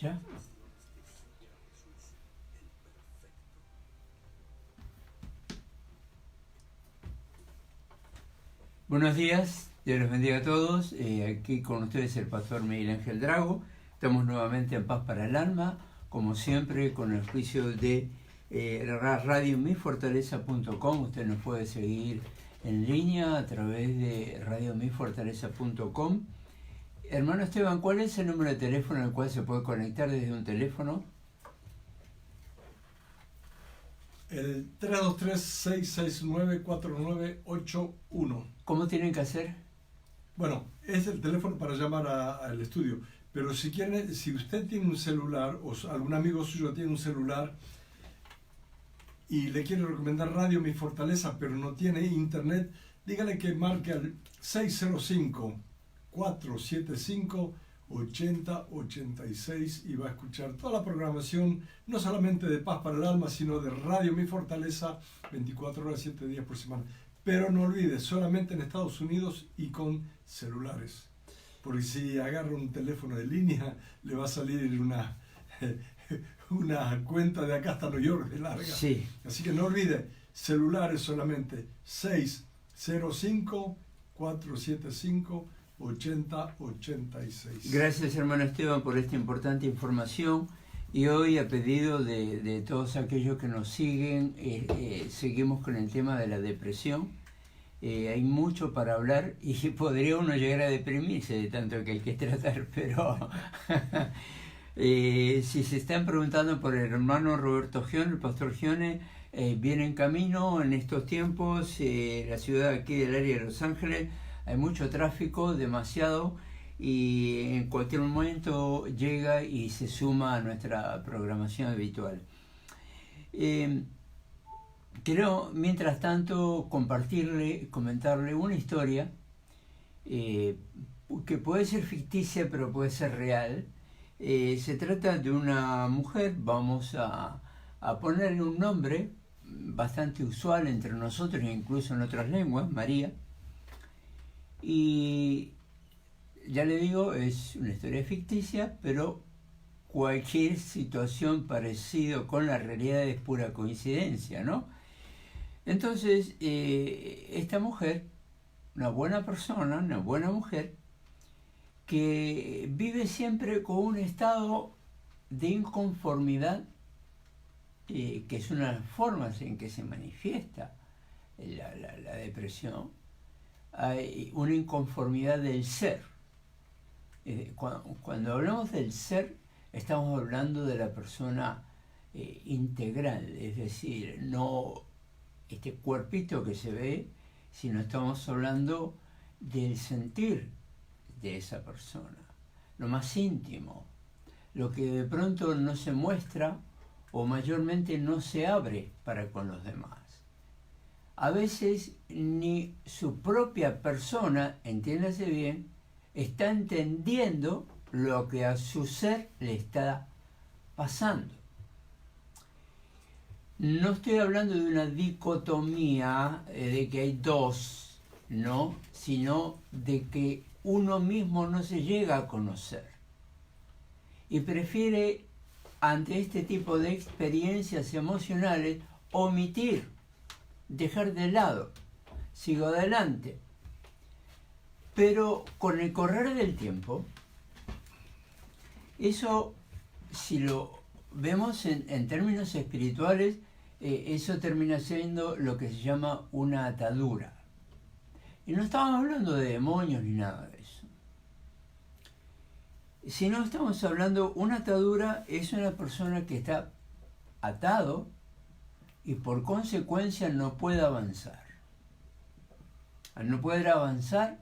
¿Ya? Buenos días, Dios los bendiga a todos. Aquí con ustedes el pastor Miguel Ángel Drago. Estamos nuevamente en Paz para el Alma, como siempre con el auspicio de radiomifortaleza.com. Usted nos puede seguir en línea a través de radiomifortaleza.com. Hermano Esteban, ¿cuál es el número de teléfono al cual se puede conectar desde un teléfono? El 323-669-4981. ¿Cómo tienen que hacer? Bueno, es el teléfono para llamar al estudio. Pero si quieren, si usted tiene un celular o algún amigo suyo tiene un celular y le quiere recomendar Radio Mi Fortaleza, pero no tiene internet, dígale que marque al 605-475-8086 y va a escuchar toda la programación, no solamente de Paz para el Alma, sino de Radio Mi Fortaleza, 24 horas, 7 días por semana. Pero no olvide, solamente en Estados Unidos y con celulares. Porque si agarra un teléfono de línea, le va a salir una cuenta de acá hasta New York de larga. Sí. Así que no olvide, celulares solamente 605-475-8086. Gracias, hermano Esteban, por esta importante información. Y hoy, a pedido de todos aquellos que nos siguen, seguimos con el tema de la depresión. Hay mucho para hablar y podría uno llegar a deprimirse de tanto que hay que tratar, pero si se están preguntando por el hermano Roberto Gione, el pastor Gione, viene en camino en estos tiempos. La ciudad aquí del área de Los Ángeles, hay mucho tráfico, demasiado, y en cualquier momento llega y se suma a nuestra programación habitual. Quiero, mientras tanto, comentarle una historia que puede ser ficticia, pero puede ser real. Se trata de una mujer, vamos a ponerle un nombre bastante usual entre nosotros e incluso en otras lenguas, María. Y ya le digo, es una historia ficticia, pero cualquier situación parecida con la realidad es pura coincidencia, ¿no? Entonces, esta mujer, una buena persona, una buena mujer, que vive siempre con un estado de inconformidad, que es una de las formas en que se manifiesta la depresión. Hay una inconformidad del ser. Cuando hablamos del ser, estamos hablando de la persona integral, es decir, no este cuerpito que se ve, sino estamos hablando del sentir de esa persona, lo más íntimo, lo que de pronto no se muestra o mayormente no se abre para con los demás. A veces ni su propia persona, entiéndase bien, está entendiendo lo que a su ser le está pasando. No estoy hablando de una dicotomía, de que hay dos, ¿no? Sino de que uno mismo no se llega a conocer y prefiere, ante este tipo de experiencias emocionales, omitir, dejar de lado. Sigo adelante. Pero con el correr del tiempo, eso, si lo vemos en términos espirituales, eso termina siendo lo que se llama una atadura. Y no estamos hablando de demonios ni nada de eso. Si no estamos hablando, una atadura es una persona que está atado y por consecuencia no puede avanzar. Al no poder avanzar,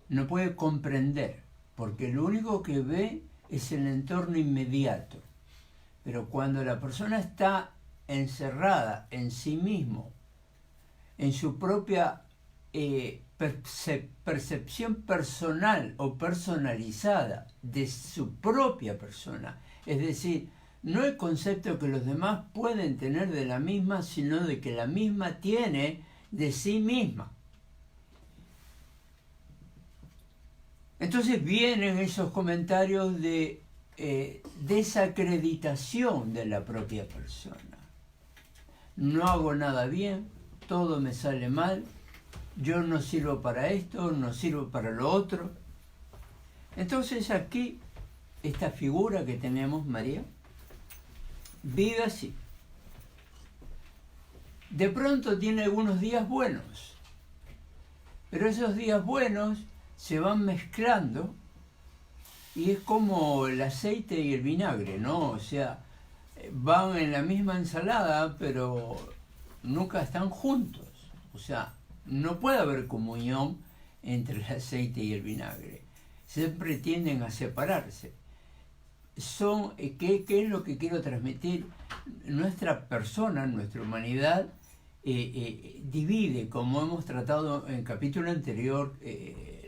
no puede comprender, porque lo único que ve es el entorno inmediato. Pero cuando la persona está encerrada en sí mismo, en su propia percepción personal o personalizada de su propia persona, es decir, no el concepto que los demás pueden tener de la misma, sino de que la misma tiene de sí misma. Entonces vienen esos comentarios de desacreditación de la propia persona. No hago nada bien, todo me sale mal, yo no sirvo para esto, no sirvo para lo otro. Entonces aquí, esta figura que tenemos, María, vive así. De pronto tiene algunos días buenos, pero esos días buenos se van mezclando y es como el aceite y el vinagre, ¿no? O sea, van en la misma ensalada, pero nunca están juntos. O sea, no puede haber comunión entre el aceite y el vinagre. Siempre tienden a separarse. ¿Qué es lo que quiero transmitir? Nuestra persona, nuestra humanidad, divide, como hemos tratado en el capítulo anterior,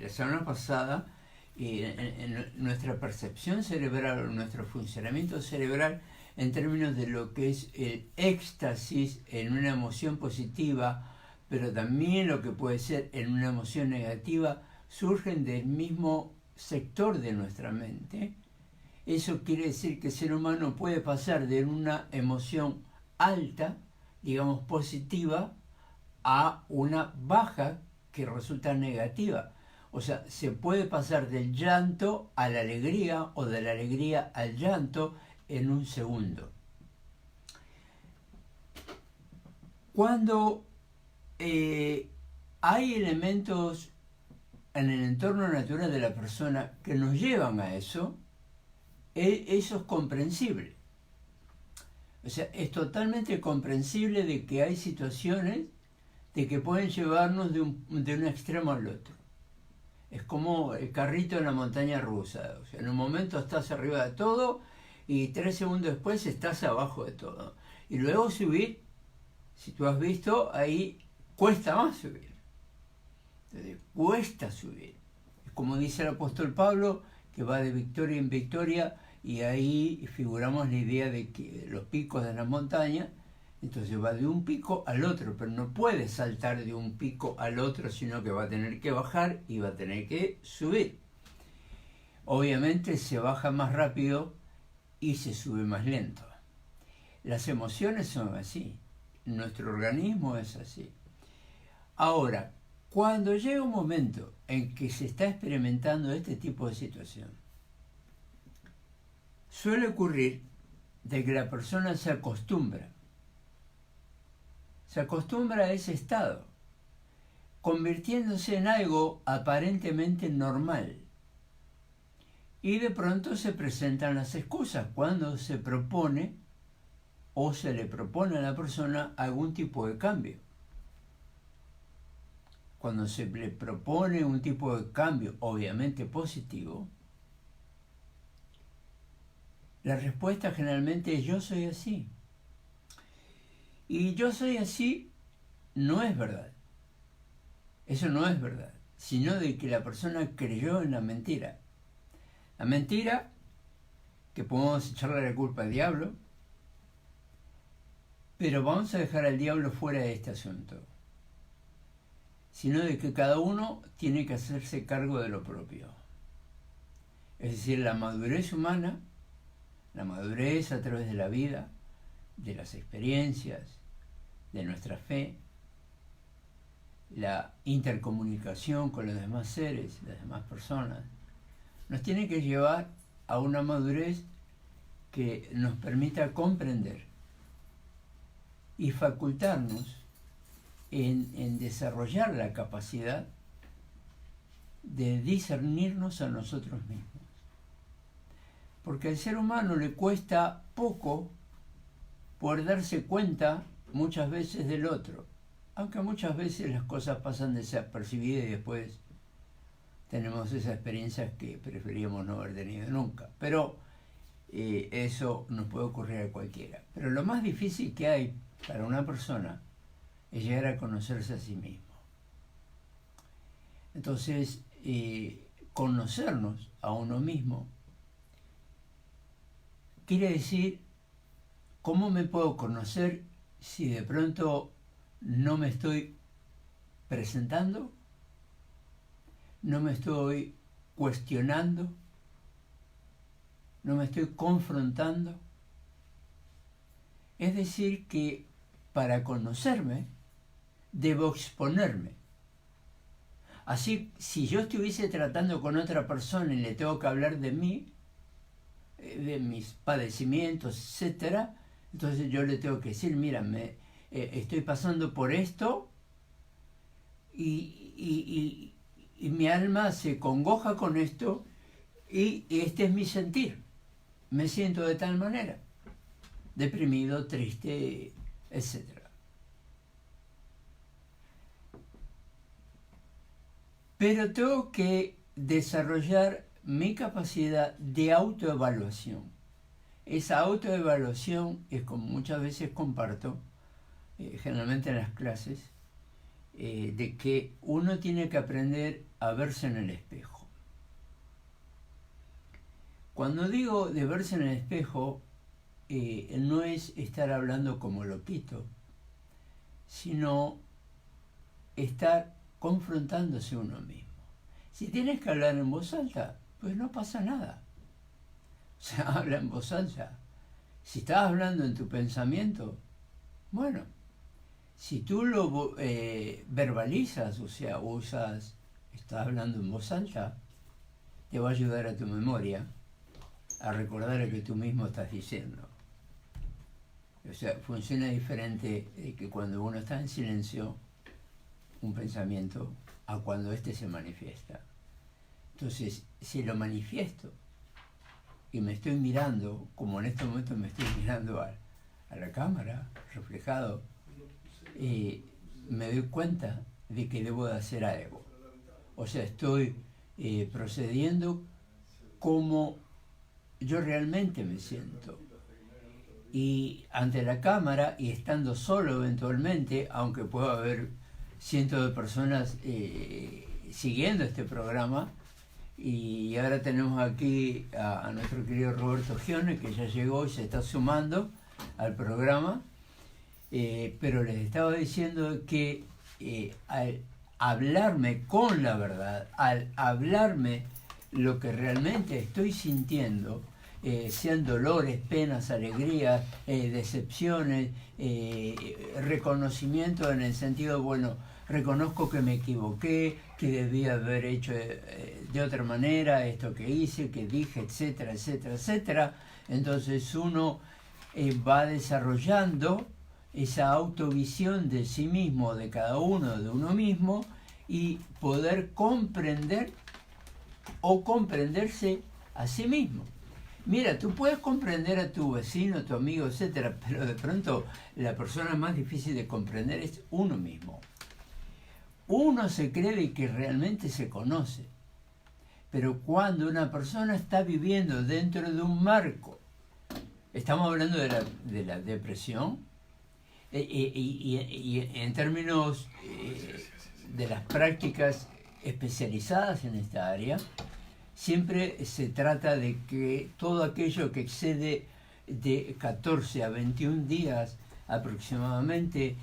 la semana pasada, en nuestra percepción cerebral, nuestro funcionamiento cerebral, en términos de lo que es el éxtasis en una emoción positiva, pero también lo que puede ser en una emoción negativa, surgen del mismo sector de nuestra mente. Eso quiere decir que el ser humano puede pasar de una emoción alta, digamos positiva, a una baja que resulta negativa. O sea, se puede pasar del llanto a la alegría o de la alegría al llanto en un segundo. Cuando hay elementos en el entorno natural de la persona que nos llevan a eso, eso es comprensible. O sea, es totalmente comprensible de que hay situaciones de que pueden llevarnos de un extremo al otro. Es como el carrito en la montaña rusa. O sea, en un momento estás arriba de todo y 3 segundos después estás abajo de todo. Y luego subir, si tú has visto, ahí cuesta más subir. Entonces, cuesta subir. Es como dice el apóstol Pablo, que va de victoria en victoria, y ahí figuramos la idea de que los picos de la montaña, entonces va de un pico al otro, pero no puede saltar de un pico al otro, sino que va a tener que bajar y va a tener que subir. Obviamente se baja más rápido y se sube más lento. Las emociones son así, nuestro organismo es así. Ahora, cuando llega un momento en que se está experimentando este tipo de situación, suele ocurrir de que la persona se acostumbra a ese estado, convirtiéndose en algo aparentemente normal. Y de pronto se presentan las excusas cuando se propone o se le propone a la persona algún tipo de cambio. Cuando se le propone un tipo de cambio, obviamente positivo, la respuesta generalmente es: yo soy así. Y yo soy así no es verdad. Eso no es verdad, sino de que la persona creyó en la mentira. La mentira, que podemos echarle la culpa al diablo, pero vamos a dejar al diablo fuera de este asunto, sino de que cada uno tiene que hacerse cargo de lo propio. Es decir, la madurez humana, la madurez a través de la vida, de las experiencias, de nuestra fe, la intercomunicación con los demás seres, las demás personas, nos tiene que llevar a una madurez que nos permita comprender y facultarnos en desarrollar la capacidad de discernirnos a nosotros mismos. Porque al ser humano le cuesta poco poder darse cuenta muchas veces del otro, aunque muchas veces las cosas pasan desapercibidas y después tenemos esas experiencias que preferíamos no haber tenido nunca. Pero eso nos puede ocurrir a cualquiera. Pero lo más difícil que hay para una persona es llegar a conocerse a sí mismo. Entonces, conocernos a uno mismo quiere decir: ¿cómo me puedo conocer si de pronto no me estoy presentando? ¿No me estoy cuestionando? no me estoy confrontando. Es decir, que para conocerme, debo exponerme. Así, si yo estuviese tratando con otra persona y le tengo que hablar de mí, de mis padecimientos, etcétera, entonces yo le tengo que decir, mira, estoy pasando por esto y mi alma se congoja con esto y este es mi sentir. Me siento de tal manera, deprimido, triste, etcétera. Pero tengo que desarrollar mi capacidad de autoevaluación. Esa autoevaluación es como muchas veces comparto, generalmente en las clases, de que uno tiene que aprender a verse en el espejo. Cuando digo de verse en el espejo, no es estar hablando como loquito, sino estar confrontándose uno mismo. Si tienes que hablar en voz alta, pues no pasa nada. O sea, habla en voz alta. Si estás hablando en tu pensamiento, bueno, si tú lo verbalizas, o sea, estás hablando en voz alta, te va a ayudar a tu memoria a recordar lo que tú mismo estás diciendo. O sea, funciona diferente que cuando uno está en silencio, un pensamiento, a cuando éste se manifiesta. Entonces, si lo manifiesto y me estoy mirando, como en este momento me estoy mirando a la cámara, reflejado, me doy cuenta de que debo de hacer algo. O sea, estoy procediendo como yo realmente me siento. Y ante la cámara, y estando solo eventualmente, aunque pueda haber cientos de personas siguiendo este programa, y ahora tenemos aquí a nuestro querido Roberto Gione, que ya llegó y se está sumando al programa, pero les estaba diciendo que al hablarme con la verdad, al hablarme lo que realmente estoy sintiendo, sean dolores, penas, alegrías, decepciones, reconocimiento en el sentido, bueno, reconozco que me equivoqué, que debía haber hecho de otra manera esto que hice, que dije, etcétera, etcétera, etcétera. Entonces uno va desarrollando esa autovisión de sí mismo, de cada uno, de uno mismo, y poder comprender o comprenderse a sí mismo. Mira, tú puedes comprender a tu vecino, a tu amigo, etcétera, pero de pronto la persona más difícil de comprender es uno mismo. Uno se cree que realmente se conoce, pero cuando una persona está viviendo dentro de un marco, estamos hablando de la depresión, y en términos de las prácticas especializadas en esta área, siempre se trata de que todo aquello que excede de 14 a 21 días aproximadamente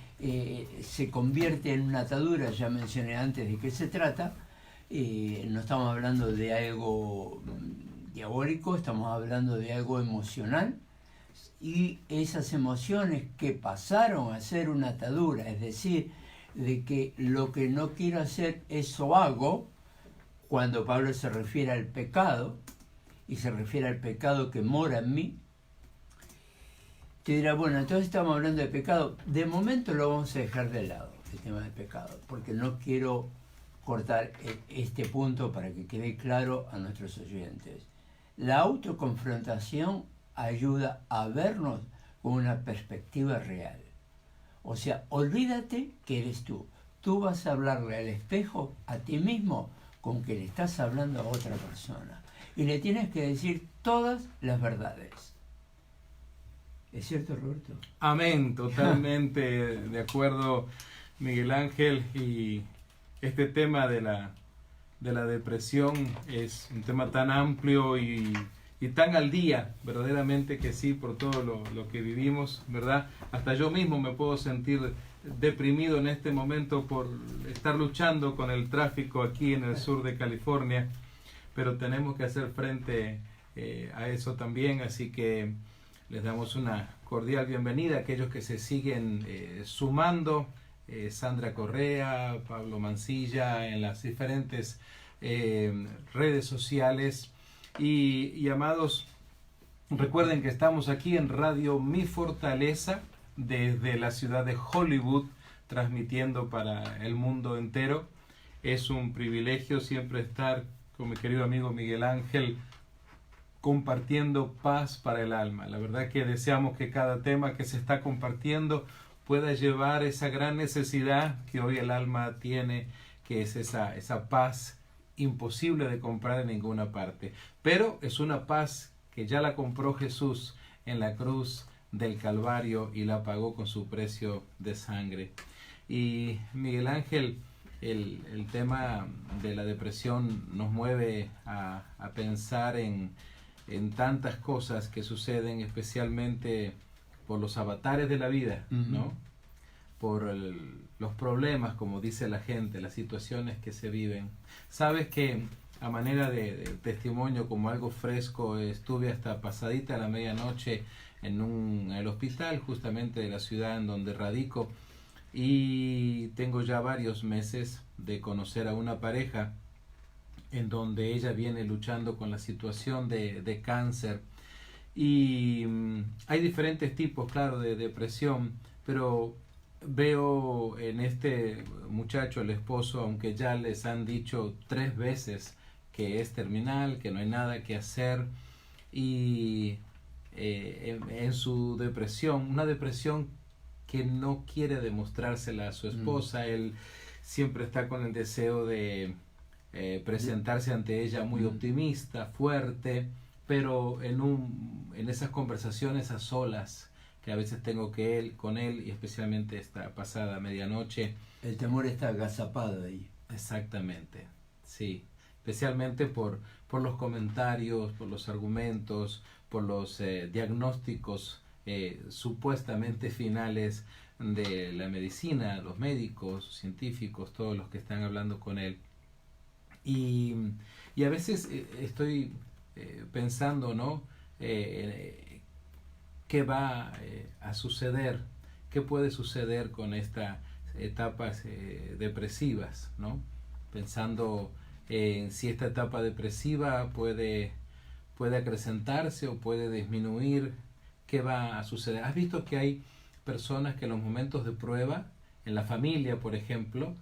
se convierte en una atadura. Ya mencioné antes de qué se trata. No estamos hablando de algo diabólico, estamos hablando de algo emocional, y esas emociones que pasaron a ser una atadura, es decir, de que lo que no quiero hacer, eso hago. Cuando Pablo se refiere al pecado, y se refiere al pecado que mora en mí, te dirá, bueno, entonces estamos hablando de pecado. De momento lo vamos a dejar de lado, el tema del pecado, porque no quiero cortar este punto para que quede claro a nuestros oyentes. La autoconfrontación ayuda a vernos con una perspectiva real. O sea, olvídate que eres tú. Tú vas a hablarle al espejo, a ti mismo, con que le estás hablando a otra persona. Y le tienes que decir todas las verdades. ¿Es cierto, Roberto? Amén, totalmente de acuerdo, Miguel Ángel. Y este tema de la depresión es un tema tan amplio y tan al día, verdaderamente que sí, por todo lo que vivimos, ¿verdad? Hasta yo mismo me puedo sentir deprimido en este momento por estar luchando con el tráfico aquí en el sur de California, pero tenemos que hacer frente a eso también, así que les damos una cordial bienvenida a aquellos que se siguen sumando, Sandra Correa, Pablo Mancilla, en las diferentes redes sociales. Y amados, recuerden que estamos aquí en Radio Mi Fortaleza, desde la ciudad de Hollywood, transmitiendo para el mundo entero. Es un privilegio siempre estar con mi querido amigo Miguel Ángel, compartiendo paz para el alma. La verdad que deseamos que cada tema que se está compartiendo pueda llevar esa gran necesidad que hoy el alma tiene, que es esa paz imposible de comprar en ninguna parte. Pero es una paz que ya la compró Jesús en la cruz del Calvario y la pagó con su precio de sangre. Y Miguel Ángel, el tema de la depresión nos mueve a pensar en tantas cosas que suceden, especialmente por los avatares de la vida, ¿no? Por los problemas, como dice la gente, las situaciones que se viven. Sabes que a manera de testimonio, como algo fresco, estuve hasta pasadita a la medianoche en el hospital justamente de la ciudad en donde radico, y tengo ya varios meses de conocer a una pareja en donde ella viene luchando con la situación de cáncer. Y hay diferentes tipos, claro, de depresión, pero veo en este muchacho, el esposo, aunque ya les han dicho 3 veces que es terminal, que no hay nada que hacer, y en su depresión, una depresión que no quiere demostrársela a su esposa, él siempre está con el deseo de presentarse ante ella muy optimista, fuerte, pero en esas conversaciones a solas que a veces tengo con él, y especialmente esta pasada medianoche. El temor está agazapado ahí. Exactamente, sí. Especialmente por los comentarios, por los argumentos, por los diagnósticos supuestamente finales de la medicina, los médicos, científicos, todos los que están hablando con él. Y a veces estoy pensando, ¿no? ¿Qué va a suceder? ¿Qué puede suceder con estas etapas depresivas, ¿no? Pensando en si esta etapa depresiva puede acrecentarse o puede disminuir. ¿Qué va a suceder? ¿Has visto que hay personas que en los momentos de prueba, en la familia, por ejemplo,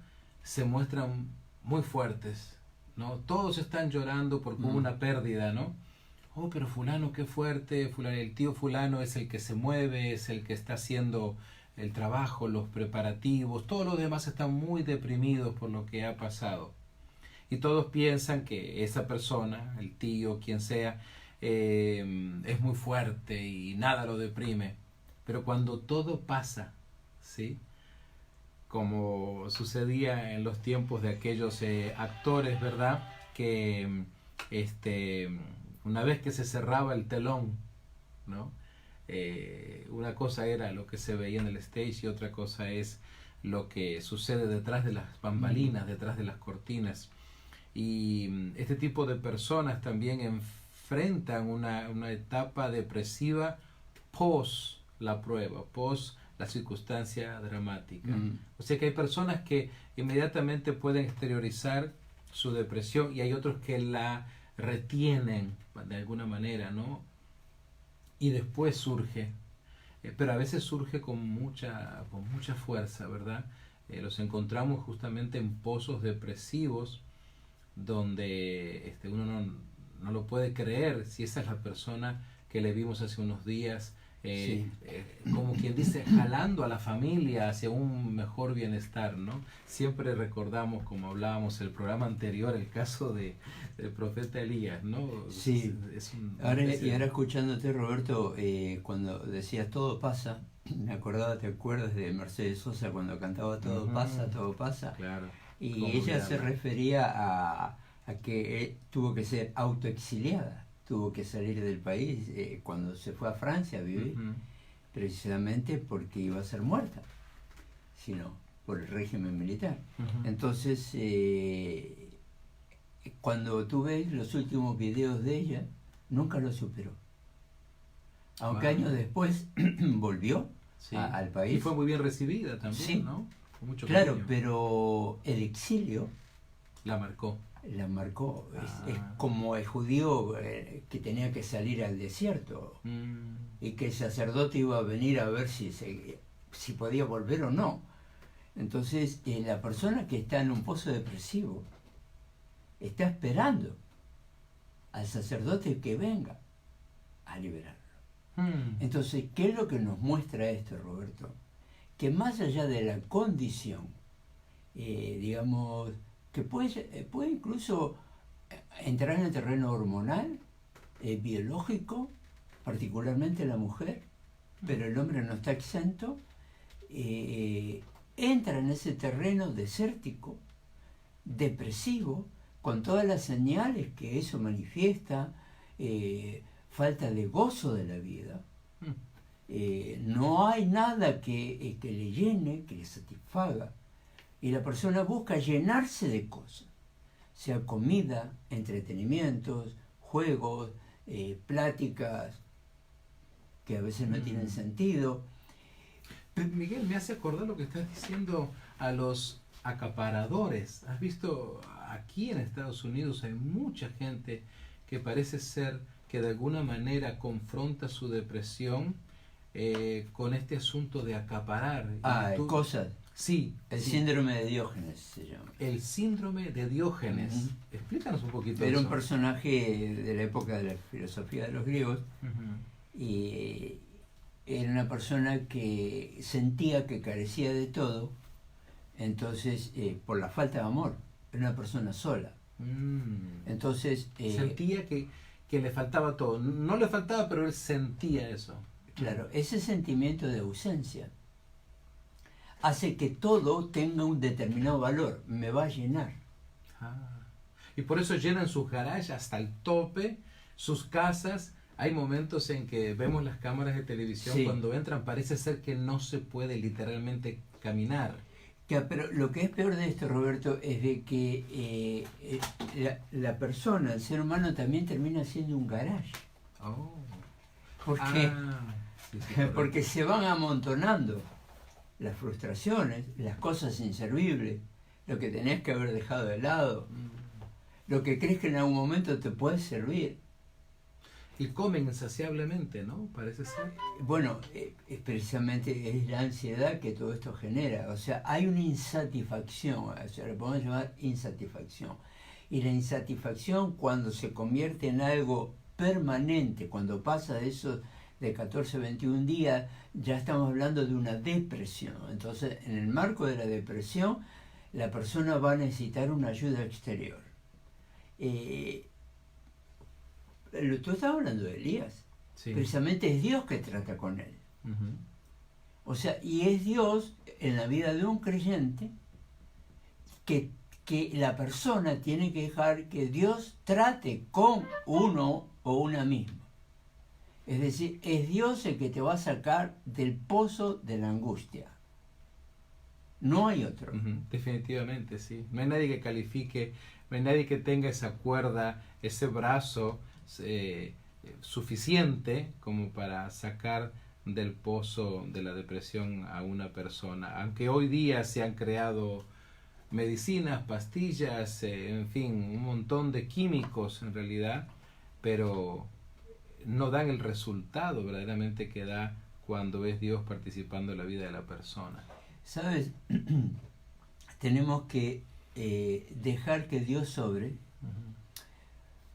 se muestran muy fuertes, ¿no? Todos están llorando porque hubo una pérdida, ¿no? Oh, pero fulano, qué fuerte, el tío fulano es el que se mueve, es el que está haciendo el trabajo, los preparativos, todos los demás están muy deprimidos por lo que ha pasado. Y todos piensan que esa persona, el tío, quien sea, es muy fuerte y nada lo deprime. Pero cuando todo pasa, ¿sí? Como sucedía en los tiempos de aquellos actores, ¿verdad? Que una vez que se cerraba el telón, ¿no? Una cosa era lo que se veía en el stage y otra cosa es lo que sucede detrás de las bambalinas, detrás de las cortinas. Y este tipo de personas también enfrentan una etapa depresiva post la prueba, post la circunstancia dramática. O sea que hay personas que inmediatamente pueden exteriorizar su depresión y hay otros que la retienen de alguna manera, ¿no? Y después surge, pero a veces surge con mucha fuerza, ¿verdad? Los encontramos justamente en pozos depresivos donde uno no lo puede creer si esa es la persona que le vimos hace unos días, sí. Como quien dice, jalando a la familia hacia un mejor bienestar, ¿no? Siempre recordamos, como hablábamos en el programa anterior, el caso del profeta Elías, ¿no? Sí. Ahora escuchándote, Roberto, cuando decías todo pasa, me acordaba, ¿te acuerdas de Mercedes Sosa cuando cantaba todo pasa, todo pasa? Claro. Y ella se refería a que tuvo que ser autoexiliada, tuvo que salir del país cuando se fue a Francia a vivir, precisamente porque iba a ser muerta, sino por el régimen militar. Entonces, cuando tú ves los últimos videos de ella, nunca lo superó. Aunque Wow. años después volvió Sí. al país. Y fue muy bien recibida también, Sí. ¿no? Con mucho Claro, cariño. pero el exilio La marcó. la marcó. Es Ah. como el judío que tenía que salir al desierto y que el sacerdote iba a venir a ver si podía volver o no. Entonces, la persona que está en un pozo depresivo está esperando al sacerdote que venga a liberarlo. Entonces, ¿qué es lo que nos muestra esto, Roberto? Que más allá de la condición, digamos, que puede incluso entrar en el terreno hormonal, biológico, particularmente la mujer, pero el hombre no está exento, entra en ese terreno desértico, depresivo, con todas las señales que eso manifiesta, falta de gozo de la vida. No hay nada que le llene, que le satisfaga. Y la persona busca llenarse de cosas, sea comida, entretenimientos, juegos, pláticas que a veces no tienen sentido. Miguel, me hace acordar lo que estás diciendo a los acaparadores. ¿Has visto? Aquí en Estados Unidos hay mucha gente que parece ser que de alguna manera confronta su depresión con este asunto de acaparar. Cosas. Sí. El sí. síndrome de Diógenes se llama. El síndrome de Diógenes. Explícanos un poquito Era eso. un personaje de la época de la filosofía de los griegos y era una persona que sentía que carecía de todo, entonces por la falta de amor, era una persona sola. Entonces sentía que le faltaba todo. No le faltaba, pero él sentía eso. Claro, ese sentimiento de ausencia hace que todo tenga un determinado valor, me va a llenar. Y por eso llenan sus garajes hasta el tope, sus casas. Hay momentos en que vemos las cámaras de televisión, sí. Cuando entran parece ser que no se puede literalmente caminar. Pero lo que es peor de esto, Roberto, es de que la persona, el ser humano, también termina siendo un garage. ¿Por qué? Porque se van amontonando las frustraciones, las cosas inservibles, lo que tenés que haber dejado de lado, lo que crees que en algún momento te puede servir. Y comen insaciablemente, ¿no? Parece ser. Bueno, precisamente es la ansiedad que todo esto genera. O sea, hay una insatisfacción, o sea, lo podemos llamar insatisfacción. Y la insatisfacción, cuando se convierte en algo permanente, cuando pasa de esos de 14 a 21 días, ya estamos hablando de una depresión. Entonces, en el marco de la depresión, la persona va a necesitar una ayuda exterior. Tú estabas hablando de Elías. Sí. Precisamente es Dios que trata con él. O sea, y es Dios en la vida de un creyente que la persona tiene que dejar que Dios trate con uno o una misma. Es decir, es Dios el que te va a sacar del pozo de la angustia. No hay otro. Definitivamente, sí. No hay nadie que califique, no hay nadie que tenga esa cuerda, ese brazo suficiente como para sacar del pozo de la depresión a una persona. Aunque hoy día se han creado medicinas, pastillas, en fin, un montón de químicos en realidad, pero no dan el resultado verdaderamente que da cuando es Dios participando en la vida de la persona. ¿Sabes? Tenemos que dejar que Dios sobre,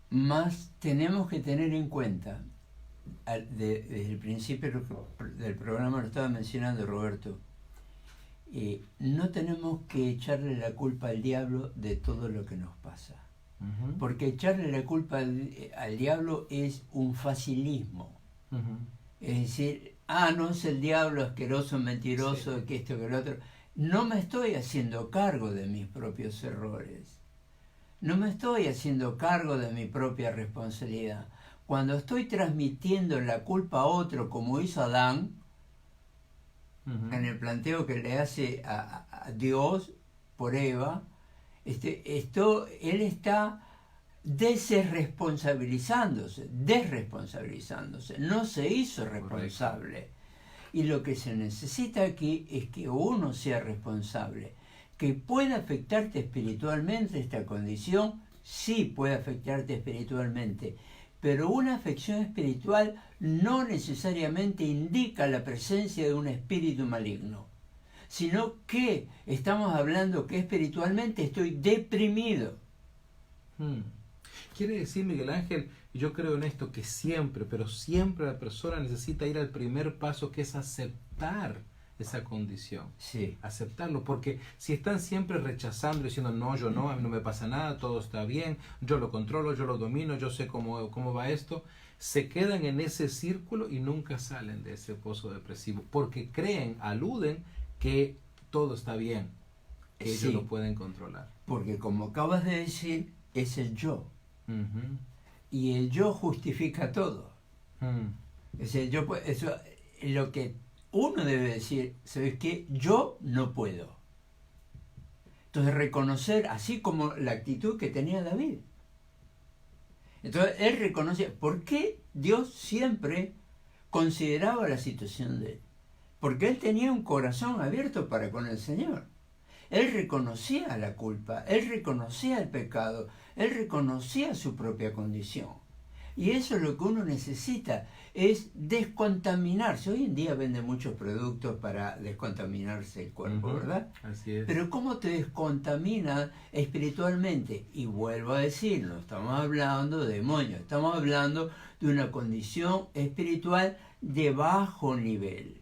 más tenemos que tener en cuenta, desde el principio del programa lo estaba mencionando Roberto, no tenemos que echarle la culpa al diablo de todo lo que nos pasa. Porque echarle la culpa al diablo es un facilismo. Es decir, no es el diablo asqueroso, mentiroso, sí. Que esto, que lo otro. No me estoy haciendo cargo de mis propios errores. No me estoy haciendo cargo de mi propia responsabilidad. Cuando estoy transmitiendo la culpa a otro, como hizo Adán, en el planteo que le hace a Dios por Eva, él está desresponsabilizándose, no se hizo responsable. Y lo que se necesita aquí es que uno sea responsable. ¿Que puede afectarte espiritualmente esta condición? Sí puede afectarte espiritualmente, pero una afección espiritual no necesariamente indica la presencia de un espíritu maligno, sino que estamos hablando que espiritualmente estoy deprimido. Quiere decir, Miguel Ángel, yo creo en esto, que siempre, pero siempre la persona necesita ir al primer paso, que es aceptar esa condición. Sí. Aceptarlo, porque si están siempre rechazando, diciendo no, yo no, a mí no me pasa nada, todo está bien, yo lo controlo, yo lo domino, yo sé cómo va esto, se quedan en ese círculo y nunca salen de ese pozo depresivo, porque aluden que todo está bien, que ellos Sí, lo pueden controlar. porque como acabas de decir, es el yo. Ujú. Y el yo justifica todo. Es el yo, eso es lo que uno debe decir, ¿sabes qué? Yo no puedo. Entonces reconocer, así como la actitud que tenía David. Entonces él reconoce, ¿por qué Dios siempre consideraba la situación de él? Porque él tenía un corazón abierto para con el Señor. Él reconocía la culpa, él reconocía el pecado, él reconocía su propia condición. Y eso es lo que uno necesita, es descontaminarse. Hoy en día venden muchos productos para descontaminarse el cuerpo, ¿verdad? Así es. Pero ¿cómo te descontamina espiritualmente? Y vuelvo a decir, no estamos hablando de demonios, estamos hablando de una condición espiritual de bajo nivel.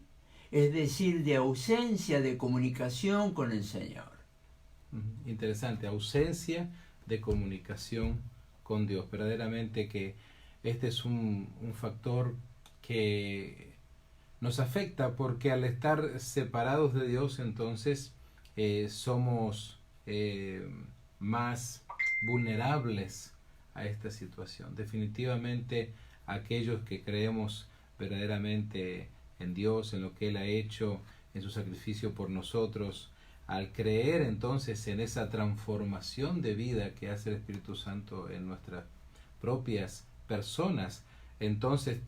Es decir, de ausencia de comunicación con el Señor. Interesante, ausencia de comunicación con Dios. Verdaderamente que este es un factor que nos afecta, porque al estar separados de Dios, entonces somos más vulnerables a esta situación. Definitivamente aquellos que creemos verdaderamente en Dios, en lo que Él ha hecho, en su sacrificio por nosotros, al creer entonces en esa transformación de vida que hace el Espíritu Santo en nuestras propias personas, entonces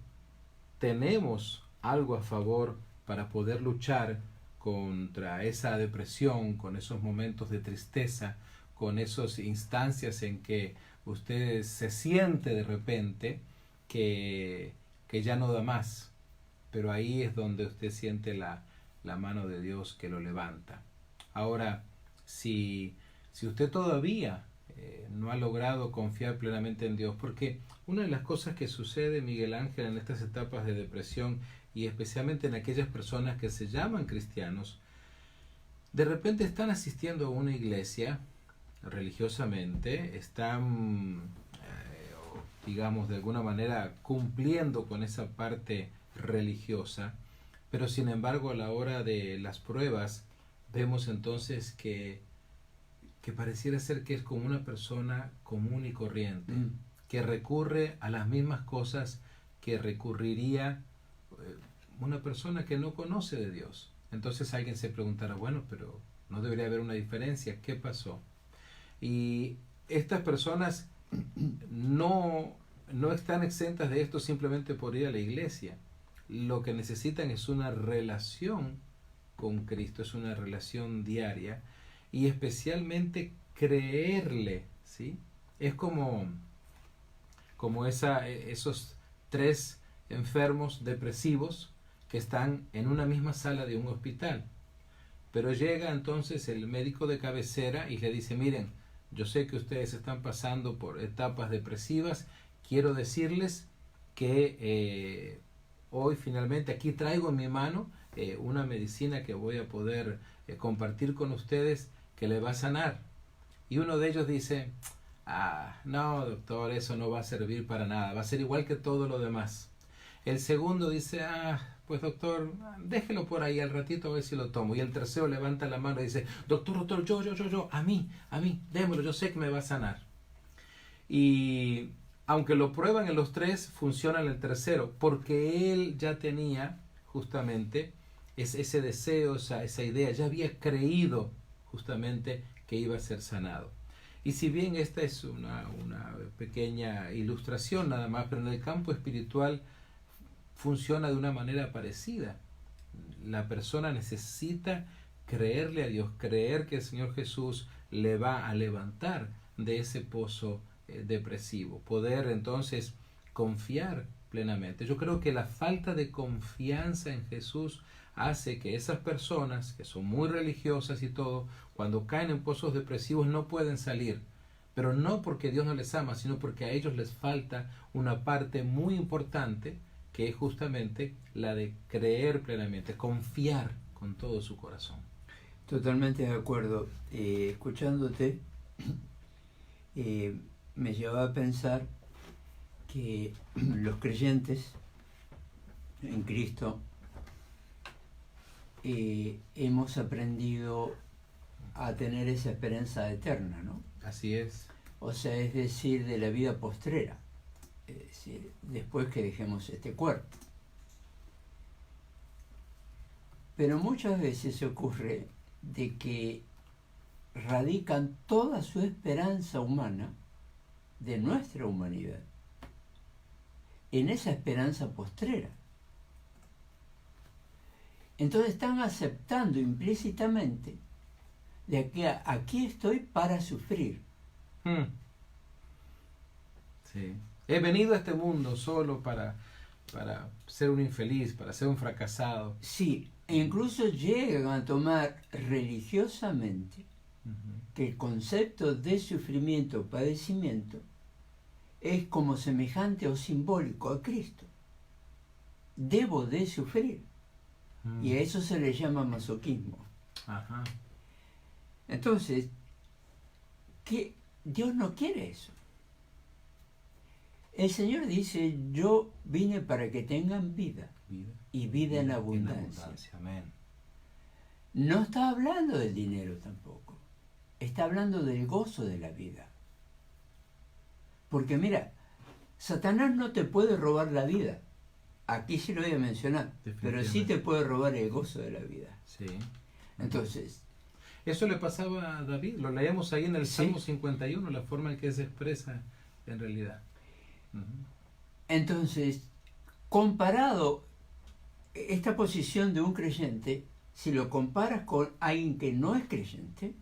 tenemos algo a favor para poder luchar contra esa depresión, con esos momentos de tristeza, con esas instancias en que usted se siente de repente que ya no da más. Pero ahí es donde usted siente la mano de Dios que lo levanta. Ahora, si usted todavía no ha logrado confiar plenamente en Dios, porque una de las cosas que sucede, Miguel Ángel, en estas etapas de depresión, y especialmente en aquellas personas que se llaman cristianos, de repente están asistiendo a una iglesia religiosamente, están, digamos, de alguna manera cumpliendo con esa parte religiosa, pero sin embargo a la hora de las pruebas vemos entonces que pareciera ser que es como una persona común y corriente, que recurre a las mismas cosas que recurriría una persona que no conoce de Dios. Entonces alguien se preguntará, bueno, pero no debería haber una diferencia, ¿qué pasó? Y estas personas no están exentas de esto simplemente por ir a la iglesia. Lo que necesitan es una relación con Cristo, es una relación diaria, y especialmente creerle, ¿sí? Es como esos 3 enfermos depresivos que están en una misma sala de un hospital. Pero llega entonces el médico de cabecera y le dice, miren, yo sé que ustedes están pasando por etapas depresivas, quiero decirles que hoy finalmente aquí traigo en mi mano una medicina que voy a poder compartir con ustedes, que le va a sanar. Y uno de ellos dice, no doctor, eso no va a servir para nada, va a ser igual que todo lo demás. El segundo dice, pues doctor, déjelo por ahí al ratito a ver si lo tomo. Y el tercero levanta la mano y dice, doctor, yo, a mí, démelo, yo sé que me va a sanar. Y aunque lo prueban en los 3, funciona en el tercero, porque él ya tenía justamente ese deseo, esa idea, ya había creído justamente que iba a ser sanado. Y si bien esta es una pequeña ilustración nada más, pero en el campo espiritual funciona de una manera parecida. La persona necesita creerle a Dios, creer que el Señor Jesús le va a levantar de ese pozo depresivo, poder entonces confiar plenamente. Yo creo que la falta de confianza en Jesús hace que esas personas que son muy religiosas y todo, cuando caen en pozos depresivos no pueden salir, pero no porque Dios no les ama, sino porque a ellos les falta una parte muy importante, que es justamente la de creer plenamente, confiar con todo su corazón. Totalmente de acuerdo. Escuchándote, me lleva a pensar que los creyentes en Cristo hemos aprendido a tener esa esperanza eterna, ¿no? Así es. O sea, es decir, de la vida postrera, es decir, después que dejemos este cuerpo. Pero muchas veces ocurre de que radican toda su esperanza humana, de nuestra humanidad, en esa esperanza postrera. Entonces están aceptando implícitamente de que aquí estoy para sufrir. Sí. He venido a este mundo solo para ser un infeliz, para ser un fracasado. Sí, e incluso llegan a tomar religiosamente que el concepto de sufrimiento o padecimiento es como semejante o simbólico a Cristo. Debo de sufrir. Y a eso se le llama masoquismo. Ajá. Entonces, ¿qué? Dios no quiere eso. El Señor dice, yo vine para que tengan vida, y vida en abundancia. Amén. No está hablando del dinero tampoco. Está hablando del gozo de la vida. Porque mira, Satanás no te puede robar la vida. Aquí sí lo voy a mencionar, pero sí te puede robar el gozo de la vida. Sí. Entonces, eso le pasaba a David, lo leemos ahí en el Salmo 51, la forma en que se expresa en realidad. Entonces, comparado esta posición de un creyente, si lo comparas con alguien que no es creyente,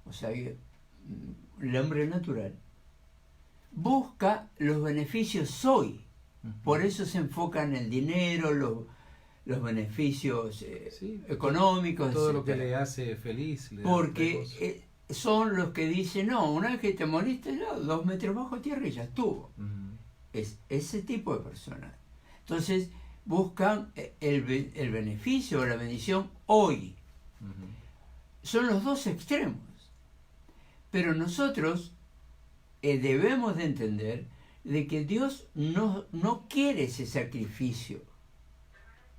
o sea, el hombre natural, busca los beneficios hoy. Por eso se enfoca en el dinero, los beneficios económicos, todo lo que le hace feliz. Porque son los que dicen, no, una vez que te moriste, no, 2 metros bajo tierra y ya estuvo. Es ese tipo de personas. Entonces buscan el beneficio o la bendición hoy. Son los dos extremos. Pero nosotros debemos de entender de que Dios no quiere ese sacrificio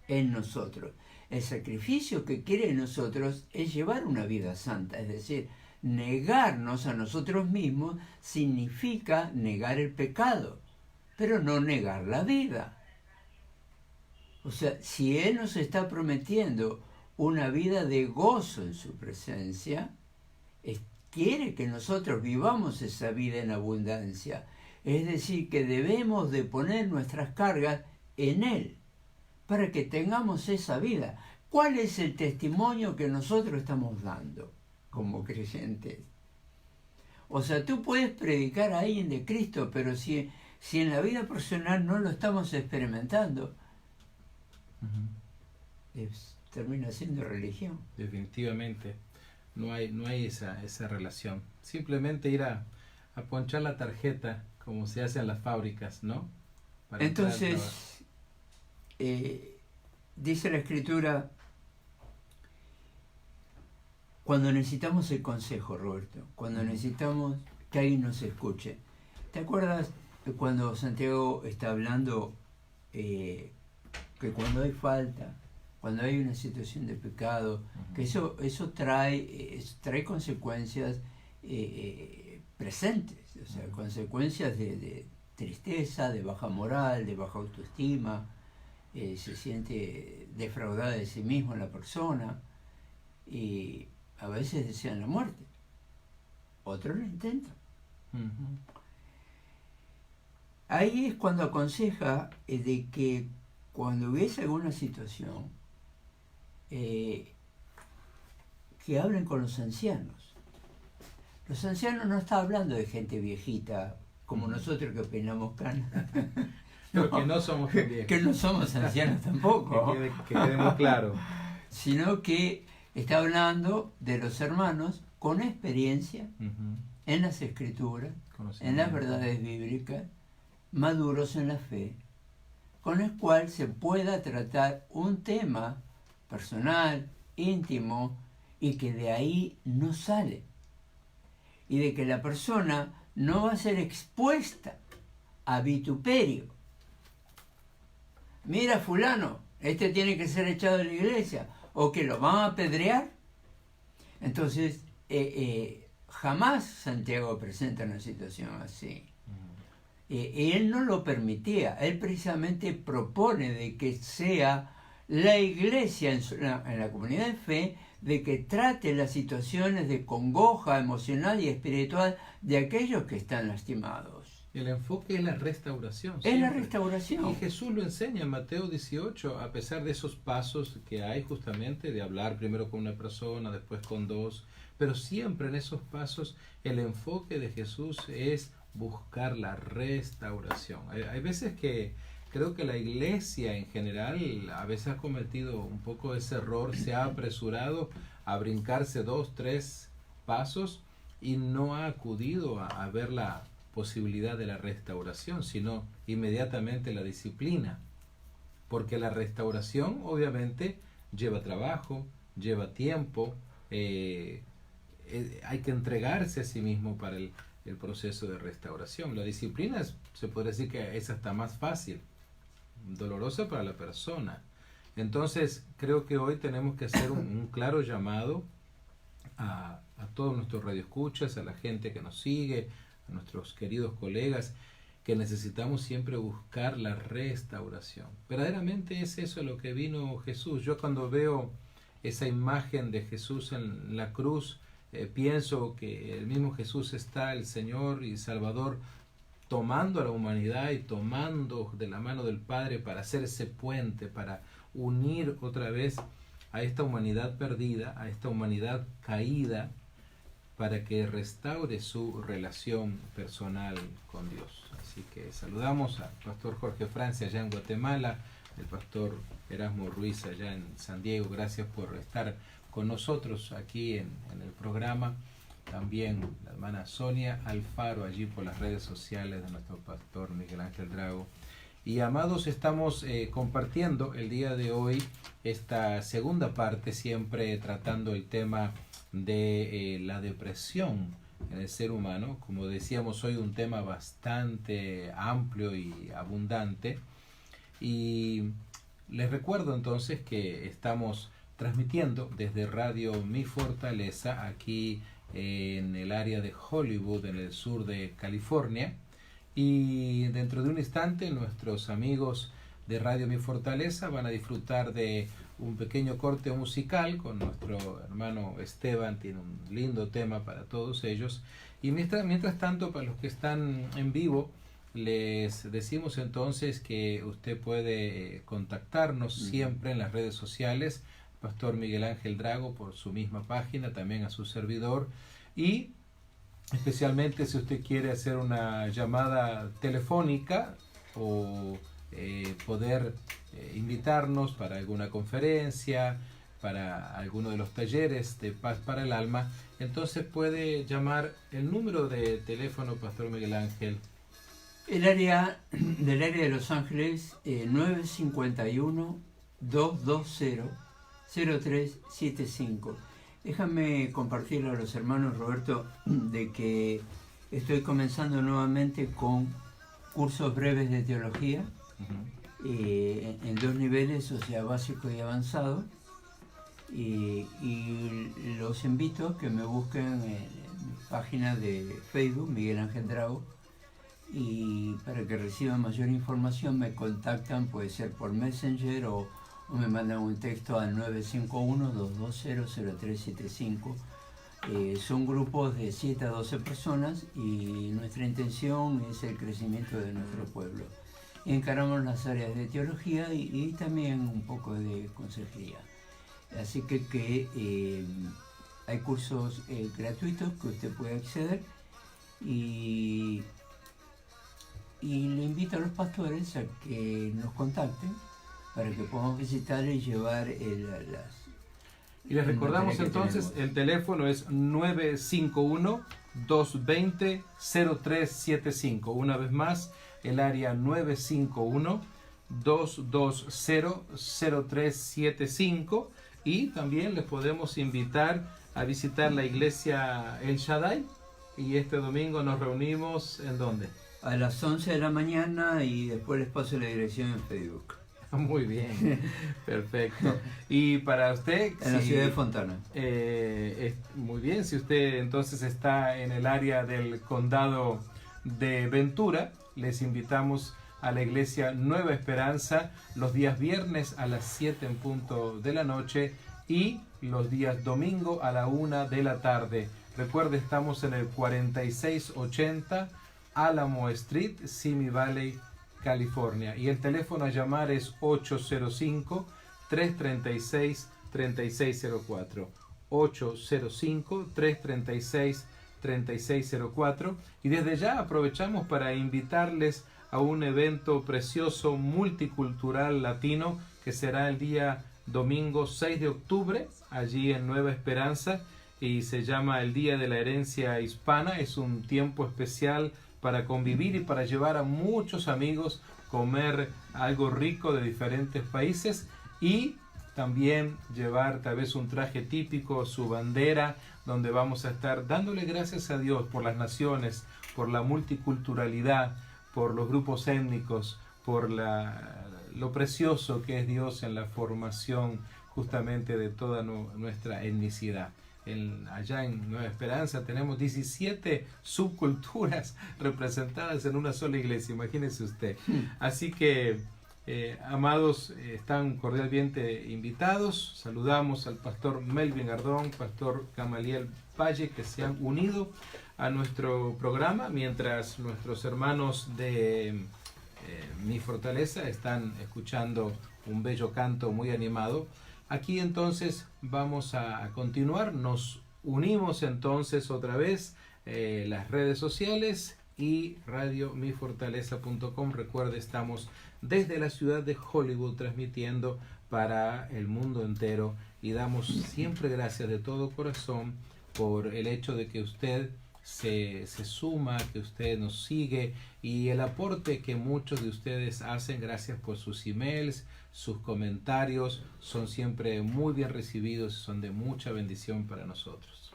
en nosotros. El sacrificio que quiere en nosotros es llevar una vida santa, es decir, negarnos a nosotros mismos significa negar el pecado, pero no negar la vida. O sea, si Él nos está prometiendo una vida de gozo en su presencia, quiere que nosotros vivamos esa vida en abundancia. Es decir, que debemos de poner nuestras cargas en Él para que tengamos esa vida. ¿Cuál es el testimonio que nosotros estamos dando como creyentes? O sea, tú puedes predicar a alguien de Cristo, pero si en la vida personal no lo estamos experimentando, termina siendo religión. Definitivamente. No hay esa relación. Simplemente ir a ponchar la tarjeta como se hace en las fábricas, ¿no? Entonces, dice la Escritura, cuando necesitamos el consejo, Roberto, cuando necesitamos que alguien nos escuche. ¿Te acuerdas cuando Santiago está hablando que cuando hay falta, cuando hay una situación de pecado, que eso trae consecuencias presentes, o sea, consecuencias de tristeza, de baja moral, de baja autoestima, se siente defraudada de sí mismo la persona y a veces desean la muerte. otros lo intentan. Ujú. Ahí es cuando aconseja de que cuando hubiese alguna situación, que hablen con los ancianos. Los ancianos no está hablando de gente viejita, como nosotros que opinamos canas. Pero que no somos tan viejos. Que no somos ancianos tampoco. Que quedemos claros. Sino que está hablando de los hermanos con experiencia Ujú. en las escrituras, en Conocimiento. las verdades bíblicas, maduros en la fe, con el cual se pueda tratar un tema personal, íntimo, y que de ahí no sale. Y de que la persona no va a ser expuesta a vituperio. Mira fulano, este tiene que ser echado de la iglesia, o que lo van a apedrear. Entonces, jamás Santiago presenta una situación así. Él no lo permitía, él precisamente propone de que sea la iglesia en la comunidad de fe, de que trate las situaciones de congoja emocional y espiritual de aquellos que están lastimados. El enfoque es la restauración. Es la siempre. restauración. Y Jesús lo enseña en Mateo 18, a pesar de esos pasos que hay justamente de hablar primero con una persona, después con dos, pero siempre en esos pasos el enfoque de Jesús es buscar la restauración. Hay veces que creo que la iglesia en general a veces ha cometido un poco ese error, se ha apresurado a brincarse 2, 3 pasos y no ha acudido a ver la posibilidad de la restauración, sino inmediatamente la disciplina. Porque la restauración obviamente lleva trabajo, lleva tiempo, hay que entregarse a sí mismo para el proceso de restauración. La disciplina se podría decir que es hasta más fácil, dolorosa para la persona. Entonces creo que hoy tenemos que hacer un claro llamado a todos nuestros radioescuchas, a la gente que nos sigue, a nuestros queridos colegas, que necesitamos siempre buscar la restauración. Verdaderamente es eso lo que vino Jesús. Yo cuando veo esa imagen de Jesús en la cruz, pienso que el mismo Jesús está, el Señor y Salvador, tomando a la humanidad y tomando de la mano del Padre para hacer ese puente, para unir otra vez a esta humanidad perdida, a esta humanidad caída, para que restaure su relación personal con Dios. Así que saludamos al pastor Jorge Francia allá en Guatemala, el pastor Erasmo Ruiz allá en San Diego. Gracias por estar con nosotros aquí en el programa. También la hermana Sonia Alfaro allí por las redes sociales de nuestro pastor Miguel Ángel Drago. Y amados, estamos compartiendo el día de hoy esta segunda parte, siempre tratando el tema de la depresión en el ser humano. Como decíamos hoy, un tema bastante amplio y abundante. Y les recuerdo entonces que estamos transmitiendo desde Radio Mi Fortaleza aquí en el área de Hollywood, en el sur de California. Y dentro de un instante nuestros amigos de Radio Mi Fortaleza van a disfrutar de un pequeño corte musical con nuestro hermano Esteban. Tiene un lindo tema para todos ellos. Y mientras tanto, para los que están en vivo, les decimos entonces que usted puede contactarnos siempre en las redes sociales, Pastor Miguel Ángel Drago por su misma página, también a su servidor, y especialmente si usted quiere hacer una llamada telefónica o poder invitarnos para alguna conferencia, para alguno de los talleres de Paz para el Alma, entonces puede llamar el número de teléfono, Pastor Miguel Ángel. Del área de Los Ángeles, 951-220-0375. Déjame compartirle a los hermanos, Roberto, de que estoy comenzando nuevamente con cursos breves de teología, en 2 niveles, o sea, básico y avanzado. Y los invito a que me busquen en mi página de Facebook, Miguel Ángel Drago, y para que reciban mayor información me contactan, puede ser por Messenger o me mandan un texto al 951-220-0375. Son grupos de 7 a 12 personas y nuestra intención es el crecimiento de nuestro pueblo. Encaramos las áreas de teología y también un poco de consejería. Así que hay cursos gratuitos que usted puede acceder y le invito a los pastores a que nos contacten para que podamos visitar y llevar las... Y les recordamos entonces, el teléfono es 951-220-0375. Una vez más, el área 951-220-0375. Y también les podemos invitar a visitar la iglesia El Shaddai. Y este domingo nos reunimos, ¿en dónde? A las 11 de la mañana y después les paso la dirección en Facebook. Muy bien, perfecto. Y para usted... En la ciudad de Fontana. Muy bien, si usted entonces está en el área del condado de Ventura, les invitamos a la iglesia Nueva Esperanza los días viernes a las 7 en punto de la noche y los días domingo a la 1 de la tarde. Recuerde, estamos en el 4680 Alamo Street, Simi Valley, California. Y el teléfono a llamar es 805-336-3604. 805-336-3604. Y desde ya aprovechamos para invitarles a un evento precioso multicultural latino que será el día domingo 6 de octubre, allí en Nueva Esperanza, y se llama el Día de la Herencia Hispana. Es un tiempo especial para convivir y para llevar a muchos amigos, comer algo rico de diferentes países y también llevar tal vez un traje típico, su bandera, donde vamos a estar dándole gracias a Dios por las naciones, por la multiculturalidad, por los grupos étnicos, por lo precioso que es Dios en la formación justamente de toda nuestra etnicidad. Allá en Nueva Esperanza tenemos 17 subculturas representadas en una sola iglesia, imagínese usted. Así que, amados, están cordialmente invitados. Saludamos al pastor Melvin Gardón, pastor Gamaliel Valle, que se han unido a nuestro programa, mientras nuestros hermanos de Mi Fortaleza están escuchando un bello canto muy animado. Aquí entonces vamos a continuar, nos unimos entonces otra vez las redes sociales y radiomifortaleza.com. Recuerde, estamos desde la ciudad de Hollywood transmitiendo para el mundo entero y damos siempre gracias de todo corazón por el hecho de que usted se suma, que usted nos sigue y el aporte que muchos de ustedes hacen. Gracias por sus emails, sus comentarios, son siempre muy bien recibidos y son de mucha bendición para nosotros.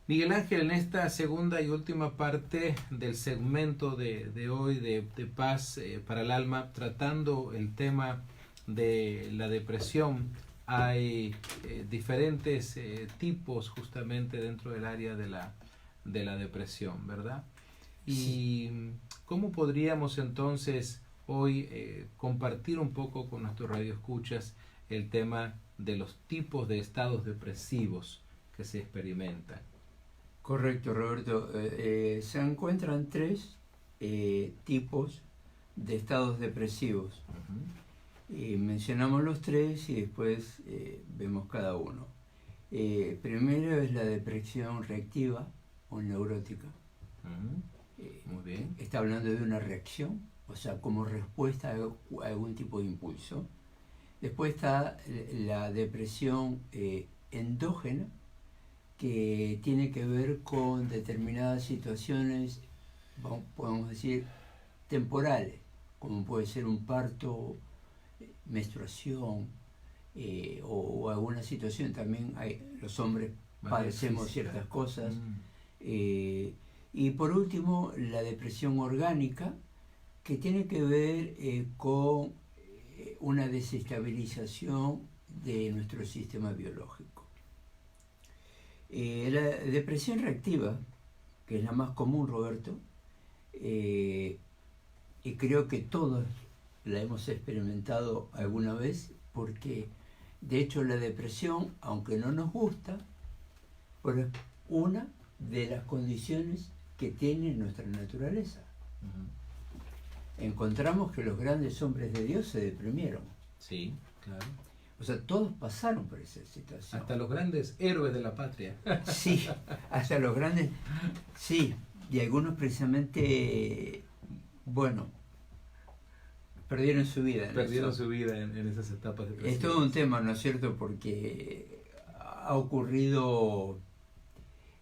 Miguel Ángel, en esta segunda y última parte del segmento de hoy de Paz para el Alma, tratando el tema de la depresión, hay diferentes tipos justamente dentro del área de la depresión, ¿verdad? Y ¿cómo podríamos entonces hoy compartir un poco con nuestros radioescuchas el tema de los tipos de estados depresivos que se experimentan? Correcto, Roberto. Se encuentran 3 tipos de estados depresivos. Mencionamos los 3 y después vemos cada uno. Primero es la depresión reactiva o neurótica. Muy bien. Está hablando de una reacción, o sea, como respuesta a algún tipo de impulso. Después está la depresión endógena, que tiene que ver con determinadas situaciones, podemos decir, temporales, como puede ser un parto, menstruación, o alguna situación. También los hombres padecemos ciertas cosas. Y por último, la depresión orgánica, que tiene que ver con una desestabilización de nuestro sistema biológico. La depresión reactiva, que es la más común, Roberto, y creo que todos la hemos experimentado alguna vez, porque de hecho la depresión, aunque no nos gusta, una de las condiciones que tiene nuestra naturaleza. Encontramos que los grandes hombres de Dios se deprimieron. Sí, claro. O sea, todos pasaron por esa situación. Hasta los grandes héroes de la patria. Sí, hasta los grandes, sí, y algunos precisamente, bueno, perdieron su vida. Perdieron su vida en esas etapas de Es presión. todo un tema, ¿no es cierto? Porque ha ocurrido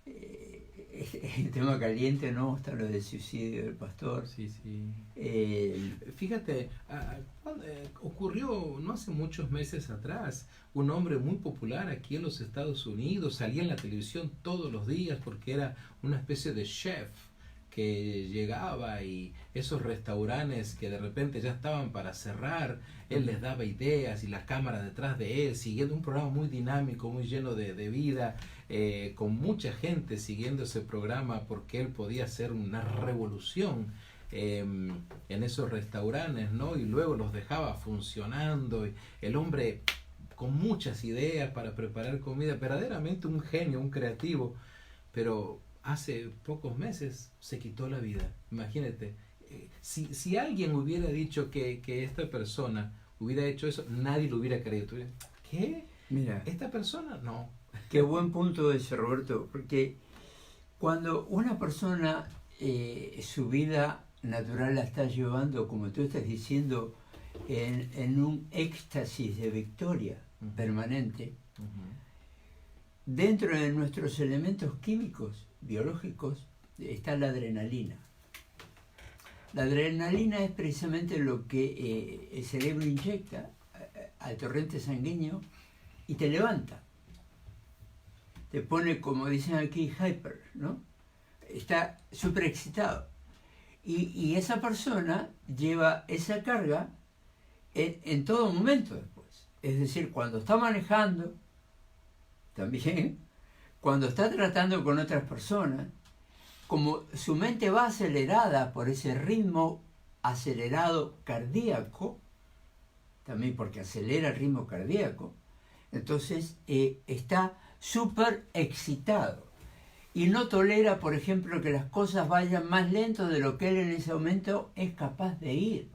el tema caliente, ¿no? Está lo del suicidio del pastor. Sí, sí. Eh, Fíjate, ocurrió no hace muchos meses atrás, un hombre muy popular aquí en los Estados Unidos, salía en la televisión todos los días porque era una especie de chef que llegaba y esos restaurantes que de repente ya estaban para cerrar, él les daba ideas y la cámara detrás de él, siguiendo un programa muy dinámico, muy lleno de vida, con mucha gente siguiendo ese programa porque él podía hacer una revolución en esos restaurantes, ¿no? Y luego los dejaba funcionando, y el hombre con muchas ideas para preparar comida, verdaderamente un genio, un creativo, pero hace pocos meses se quitó la vida. Imagínate, si alguien hubiera dicho que esta persona hubiera hecho eso, nadie lo hubiera creído. ¿Qué? Mira, ¿Esta persona? No. qué buen punto ese, Roberto, porque cuando una persona su vida natural la está llevando, como tú estás diciendo, en un éxtasis de victoria permanente, dentro de nuestros elementos químicos, biológicos, está la adrenalina. La adrenalina es precisamente lo que el cerebro inyecta al torrente sanguíneo y te levanta. Te pone, como dicen aquí, hyper, ¿no? Está súper excitado. Y esa persona lleva esa carga en todo momento después. Es decir, cuando está manejando, también, cuando está tratando con otras personas, como su mente va acelerada por ese ritmo acelerado cardíaco, también porque acelera el ritmo cardíaco, entonces está súper excitado y no tolera, por ejemplo, que las cosas vayan más lento de lo que él en ese momento es capaz de ir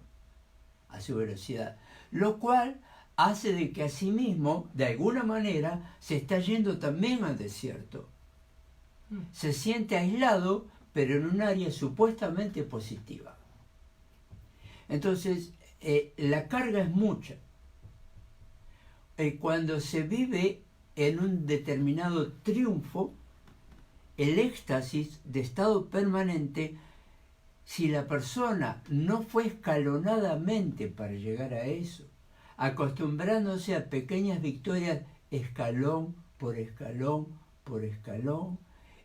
a su velocidad, lo cual hace de que a sí mismo, de alguna manera, se está yendo también al desierto. Se siente aislado, pero en un área supuestamente positiva. Entonces, la carga es mucha. Cuando se vive en un determinado triunfo, el éxtasis de estado permanente, si la persona no fue escalonadamente para llegar a eso, acostumbrándose a pequeñas victorias escalón por escalón por escalón,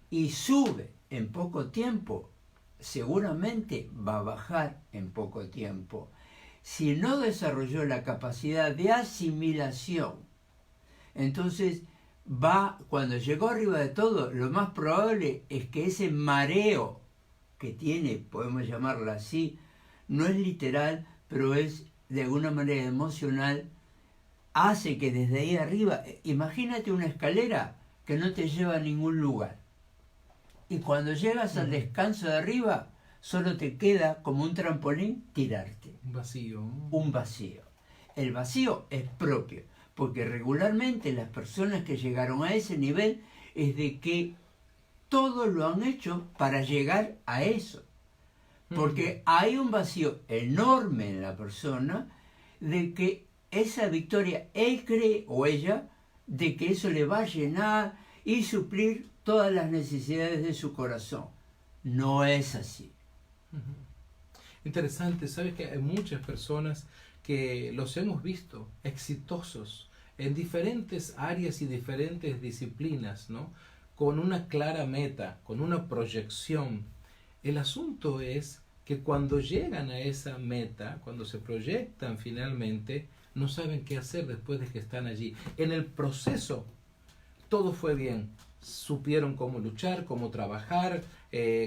y sube en poco tiempo, seguramente va a bajar en poco tiempo. Si no desarrolló la capacidad de asimilación, entonces cuando llegó arriba de todo, lo más probable es que ese mareo que tiene, podemos llamarlo así, no es literal, pero es de alguna manera emocional, hace que desde ahí arriba, imagínate una escalera que no te lleva a ningún lugar. Y cuando llegas al descanso de arriba, solo te queda como un trampolín tirarte. Un vacío. Un vacío. El vacío es propio, porque regularmente las personas que llegaron a ese nivel es de que todo lo han hecho para llegar a eso. Porque hay un vacío enorme en la persona de que esa victoria, él cree o ella, de que eso le va a llenar y suplir todas las necesidades de su corazón. No es así. Interesante, sabes que hay muchas personas que los hemos visto exitosos en diferentes áreas y diferentes disciplinas, ¿no? Con una clara meta, con una proyección. El asunto es que cuando llegan a esa meta, cuando se proyectan finalmente, no saben qué hacer después de que están allí. En el proceso, todo fue bien. Supieron cómo luchar, cómo trabajar,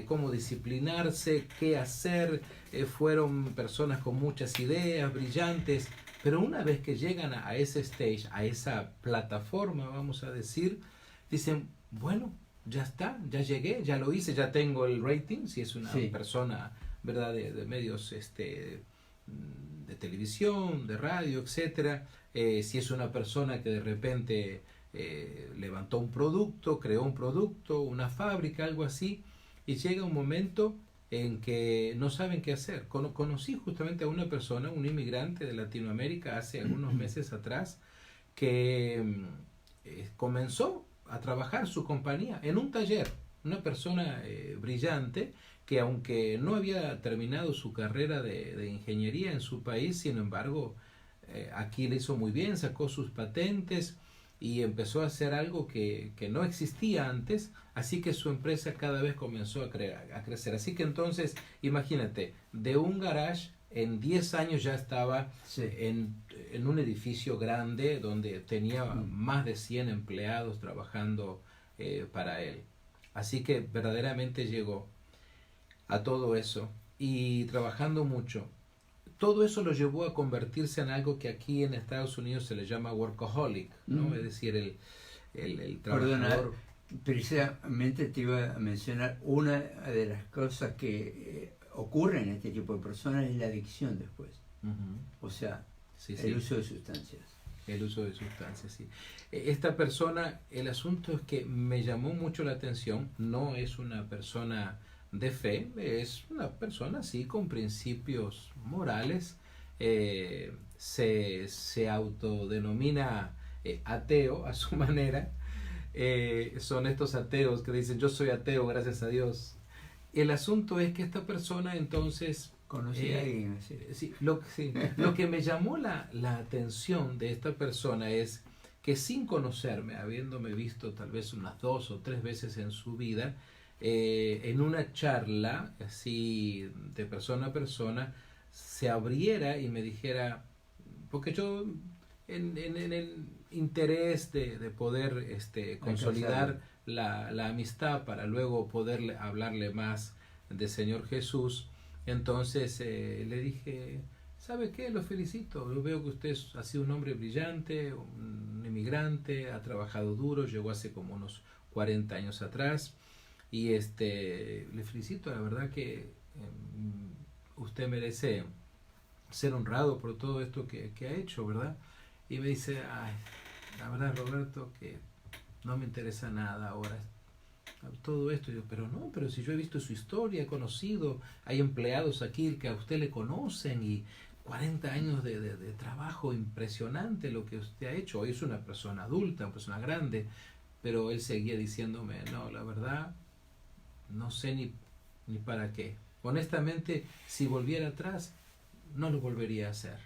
cómo disciplinarse, qué hacer. Fueron personas con muchas ideas brillantes. Pero una vez que llegan a ese stage, a esa plataforma, vamos a decir, dicen, bueno, ya está, ya llegué, ya lo hice, ya tengo el rating, si es una persona, ¿verdad?, de medios de televisión, de radio, etcétera. Si es una persona que de repente levantó un producto, creó un producto, una fábrica, algo así, y llega un momento en que no saben qué hacer. Conocí justamente a una persona, un inmigrante de Latinoamérica hace algunos meses atrás, que comenzó a trabajar su compañía en un taller, una persona brillante que, aunque no había terminado su carrera de ingeniería en su país, sin embargo aquí le hizo muy bien, sacó sus patentes y empezó a hacer algo que no existía antes, así que su empresa cada vez comenzó a crecer. Así que entonces, imagínate, de un garage en 10 años ya estaba en un edificio grande donde tenía más de 100 empleados trabajando para él. Así que verdaderamente llegó a todo eso y trabajando mucho. Todo eso lo llevó a convertirse en algo que aquí en Estados Unidos se le llama workaholic, ¿no? Es decir, el trabajador. Perdona, precisamente te iba a mencionar una de las cosas que ocurre en este tipo de personas es la adicción después. O sea, el uso de sustancias. El uso de sustancias, sí. Esta persona, el asunto es que me llamó mucho la atención, no es una persona de fe, es una persona así con principios morales, se autodenomina ateo a su manera, son estos ateos que dicen yo soy ateo gracias a Dios. El asunto es que esta persona entonces conocí a alguien así. Lo que me llamó la atención de esta persona es que sin conocerme, habiéndome visto tal vez unas 2 o 3 veces en su vida, en una charla así de persona a persona se abriera y me dijera, porque yo en el interés de poder consolidar la amistad para luego poder hablarle más del Señor Jesús, entonces le dije, ¿sabe qué? Lo felicito, yo veo que usted ha sido un hombre brillante, un inmigrante, ha trabajado duro, llegó hace como unos 40 años atrás, y le felicito, la verdad que usted merece ser honrado por todo esto que ha hecho, ¿verdad? Y me dice, ay, la verdad, Roberto, que no me interesa nada ahora todo esto. Yo, pero si yo he visto su historia, he conocido, hay empleados aquí que a usted le conocen y 40 años de trabajo, impresionante lo que usted ha hecho. Hoy es una persona adulta, una persona grande, pero él seguía diciéndome, no, la verdad, no sé ni para qué. Honestamente, si volviera atrás, no lo volvería a hacer.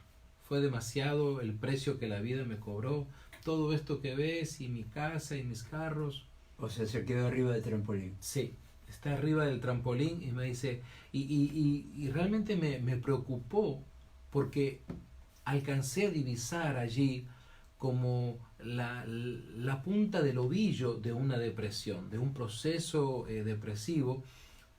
Fue demasiado el precio que la vida me cobró, todo esto que ves, y mi casa y mis carros. O sea, se quedó arriba del trampolín. Sí, está arriba del trampolín y me dice, y realmente me preocupó porque alcancé a divisar allí como la punta del ovillo de una depresión, de un proceso depresivo,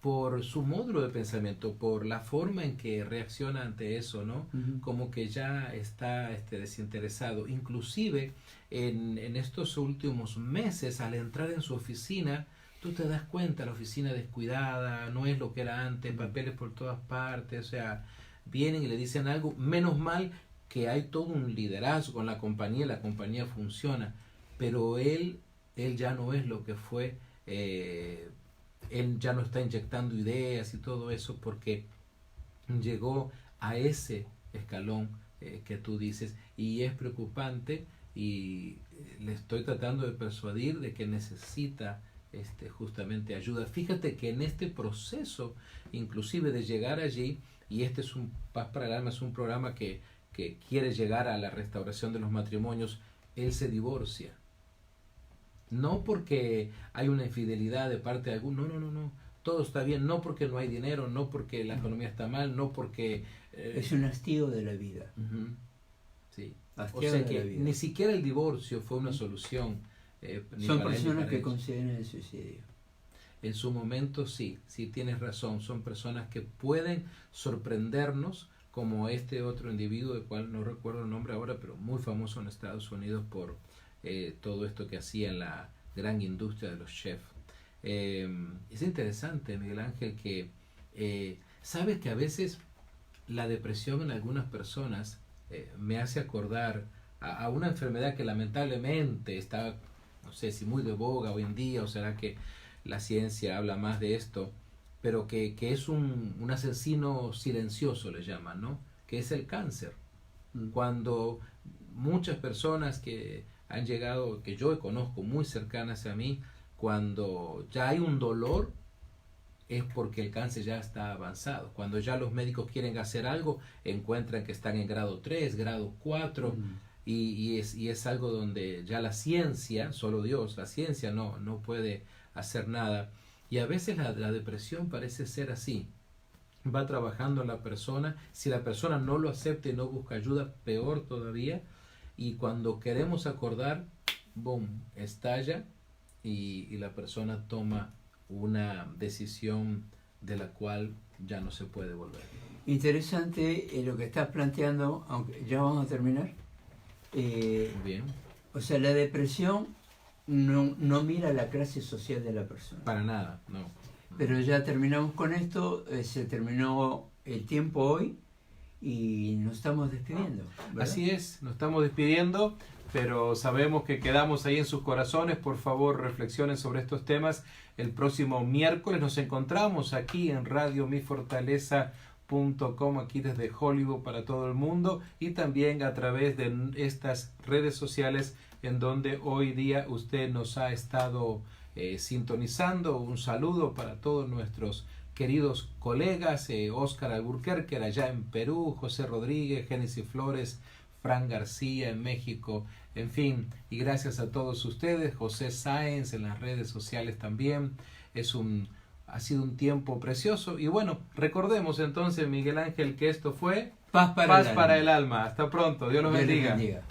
por su módulo de pensamiento, por la forma en que reacciona ante eso, ¿no? Como que ya está desinteresado. Inclusive en estos últimos meses, al entrar en su oficina, tú te das cuenta, la oficina descuidada, no es lo que era antes, papeles por todas partes, o sea, vienen y le dicen algo, menos mal que hay todo un liderazgo en la compañía funciona, pero él ya no es lo que fue, él ya no está inyectando ideas y todo eso porque llegó a ese escalón que tú dices, y es preocupante, y le estoy tratando de persuadir de que necesita justamente ayuda. Fíjate que en este proceso, inclusive de llegar allí, y este es un Paz para el Alma, es un programa que quiere llegar a la restauración de los matrimonios, él se divorcia. No porque hay una infidelidad de parte de alguno, no. Todo está bien, no porque no hay dinero, no porque la economía está mal, no porque... es un hastío de la vida. Sí. Hastío o sea de que la vida. ni siquiera el divorcio fue una solución. Son personas que consideran el suicidio. En su momento sí tienes razón, son personas que pueden sorprendernos, como este otro individuo, del cual no recuerdo el nombre ahora, pero muy famoso en Estados Unidos por todo esto que hacía en la gran industria de los chefs. Es interesante, Miguel Ángel, que sabes que a veces la depresión en algunas personas me hace acordar a una enfermedad que lamentablemente está, no sé si muy de boga hoy en día, o será que la ciencia habla más de esto, pero que es un asesino silencioso, le llaman, ¿no? Que es el cáncer. Cuando muchas personas que han llegado, que yo conozco muy cercanas a mí, cuando ya hay un dolor, es porque el cáncer ya está avanzado. Cuando ya los médicos quieren hacer algo, encuentran que están en grado 3, grado 4, y es algo donde ya la ciencia, solo Dios, la ciencia no puede hacer nada. Y a veces la depresión parece ser así. Va trabajando la persona, si la persona no lo acepta y no busca ayuda, peor todavía, y cuando queremos acordar, boom, estalla y la persona toma una decisión de la cual ya no se puede volver. Interesante lo que estás planteando, aunque ya vamos a terminar. Bien. O sea, la depresión no mira la clase social de la persona. Para nada, no. Pero ya terminamos con esto, se terminó el tiempo hoy y nos estamos despidiendo, ¿verdad? Así es, nos estamos despidiendo, pero sabemos que quedamos ahí en sus corazones. Por favor, reflexionen sobre estos temas. El próximo miércoles nos encontramos aquí en radiomifortaleza.com, aquí desde Hollywood para todo el mundo, y también a través de estas redes sociales en donde hoy día usted nos ha estado sintonizando. Un saludo para todos nuestros queridos colegas, Óscar Alburquerque allá en Perú, José Rodríguez, Génesis Flores, Fran García en México, en fin, y gracias a todos ustedes, José Sáenz en las redes sociales también. Ha sido un tiempo precioso, y bueno, recordemos entonces, Miguel Ángel, que esto fue Paz para el alma. Hasta pronto, Dios los bendiga.